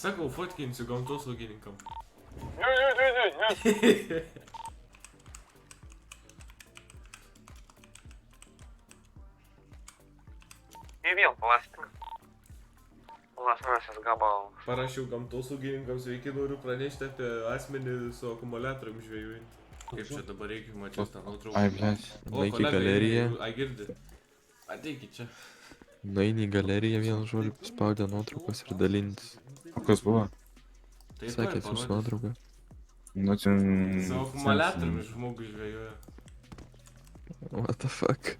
Sakau, fotkinsiu gamtosaugininkam. Ir vėl plastikas. Plasmasės gabalas. Parašiau gamtosaugininkams, sveiki, noriu pranešti apie asmenį su akumuliatorium žvejojant. Kaip čia dabar reikia mačiau tą nuotrauką. Ai, blės. O, Nueik į kolega, galeriją. Ai, girdi. Ateikit čia. Nueini į galeriją, vienu žodžiu paspaudė nuotraukas ir dalintis. O kas buvo? Tai Sakė, siūs nuotrauką. Nu, ten... Su akumuliatorium žmogus žvejoja. What the fuck?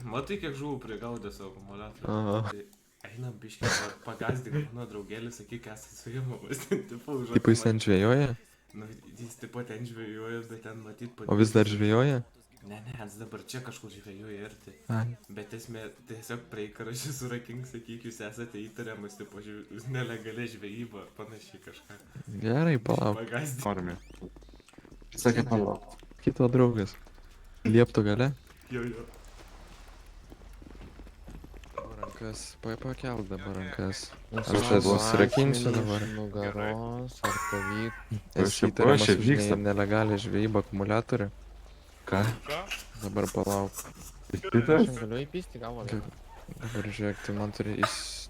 Matai, kiek žuvų prigaudė su akumuliatorium. Aha. Tai einam biškį, pagazdik mano draugelį, sakyk, esat su jėmamas. Taip jis ten žvejoja? Nu, jis taip pat ten žvejoja, bet ten matyt... O vis dar žvejoja? Ne, jis dabar čia kažkur žvejoja ir tai. Ai. Bet esmė, tiesiog praeikarašį surakink, sakyk, jūs esate įtariamas, tipo, nelegalia žvejyba ar panašiai kažką. Gerai, palauk. Pagazdik. Normi. Sakė, palauk. Kito draugas. Liepto gale? Jo. Rankas, pakelk dabar rankas. Aš Aš čia buvo susirakinsiu dabar. Nugaros, ar pavyko. Esi įtariamas už nelegalią žvejybą akumuliatorių. Ką? Dabar palauk. Kitas? Aš galiu įpysti galvą. Dabar žiūrėk, tai man turi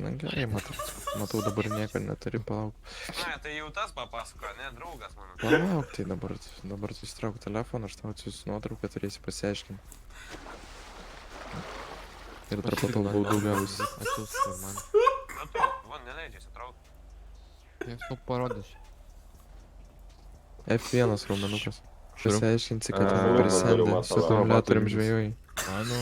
na gerai, matau dabar nieko neturi, palauk. Na, tai jau tas papasakoja, ne, draugas mano. Palauk, tai dabar susitrauk telefoną, aš tau atsiųsiu nuotrauką, turėsi pasiaiškinti. Ir dar po to baudų gausi. Atsiųsk man. Na tu, va, neleidžiai įsitraukti. Aš tau parodysiu. F1 raumenukas. Pasiaiškinsi, kad A, prisendė su akumuliatorium žvejojai. Ai, nu.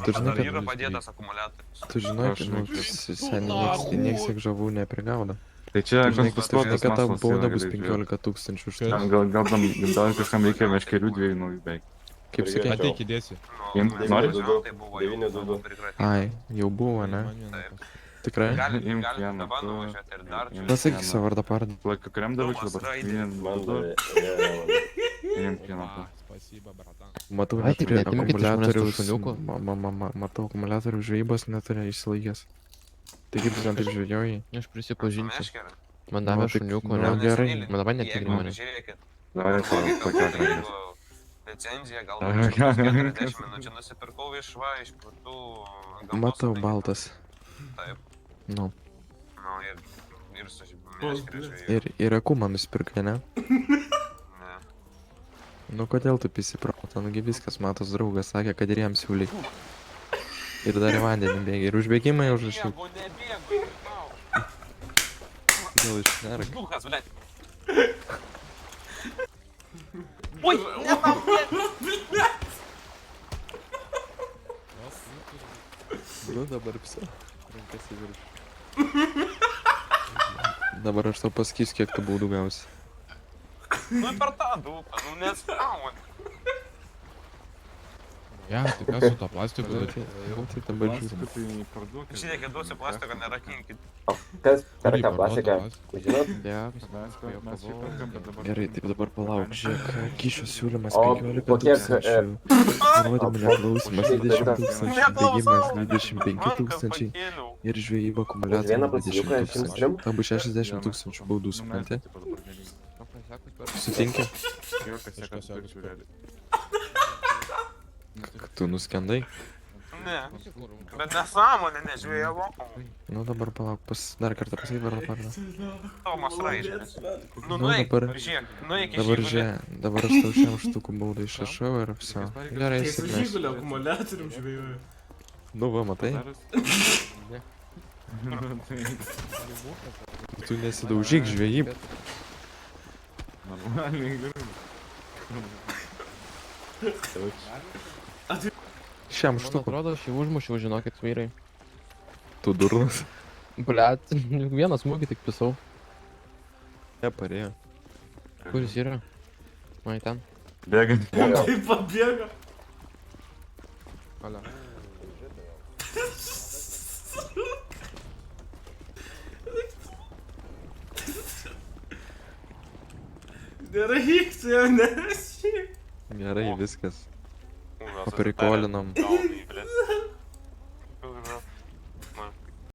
Tu žinai, Dar yra kad... padėtas akumuliatorius. Tu žinai, Aš kad seniai nieks tiek žavų neprigauda. Tai čia Tu žinai, konstatuotas kad tau maslas bauda yra, bus gali 15 tūkstančių už tai. žiūrėt. Gal kažkam reikia meškerių dviejų naujų beveik. Kaip sakai? Ateik įdėsiu. Imk, Nu, nori? tai buvo jau 9-2. prigratyti. Ai, jau buvo, ne? Tikrai? Galit Imk dabar vieną, tu- nuvažiuoti ir dar čia. Pasakyk savo vardą pavardę. Laiką kuriam davičiu dabar? Man Imk vieną. Spasiba, bratan. Matau, Ai, tik neturi neatimkit iš manęs tų akumuliatoriaus. šuniukų. Matau, akumuliatorių žvejybos neturi išsilaikęs. Tai kaip tu ten taip žvejojai? Aš prisipažinsiu. Meškerė. Man davė Nu, tai- šuniukų, nu, ne? gerai. Man dabar netikri mane. Žiūrėkit. Davai, kokia gražia. Licenziją gal Aha, 40 minučių nusipirkau iš purtų gamtos. Matau, baltas. Taip. Nu. Nu, ir su meškerė žvejų. Ir akumą nusipirkai, ne? Ne. Nu kodėl tu įsiprauta? Nugi viskas, matos draugas sakė, kad ir jam siūlyk. Ir dar į vandenį bėgi. Ir užbėgimai užrašyk. Nebėgu, nebėgu. Gal išnerk. Duhas, blėt. Oi, ne tam, blėt. Nu dabar psa. Rankas į viršų. Dabar aš tau pasakysiu, kiek tu baudų gausi. Nu per tą dūpą, nu nespauni. Ja, tai kas su to plastiku daryti? Tai dabar žiūrėk. Tai parduok. Žiūrėkit, duosiu plastiką, nerakinkit. Kas perka plastiką? Žinot? Gerai, taip dabar palauk, žiūrėk, kyšio siūlymas O 15 po kiek, tūkstančių, nurodymų neklausimas 20 tūkstančių, bėgimas 25 tūkstančiai ir žvejyba Už akumuliatorių vieną 20 plasiliuką tūkstančių. 103? Tau bus 60 tūkstančių baudų, supranti? Sutinki? Tu nuskendai? Ne, bet nesąmonė, nežvėjavo. Nu dabar palauk, dar kartą pasakyk vardą pardą. Tomas Raižėlis. Nu, Nu, nueik, dabar- žiūrėk, nueik iš Dabar Žygulio. žiūrėk, dabar aš tau šiam štukų baudą išrašau ir viso. Gerai, Tai su sėkmės. žygulio akumuliatorium žvejoja. Nu va, matai? Tu nesidaužyk žvejyb. Normaliai gerai. Šiam Man štukų. atrodo, aš jį užmušiau, žinokit, vyrai. Tu durnas. Blet, vieną smūgį tik pisau. Neparėjo. Kur jis yra? Ai, ten. Bėgant. Taip pabėgo. Alio. Nerai, tu jau nerašyk. Gerai, viskas. Ūlas, Paprikolinom. Gauni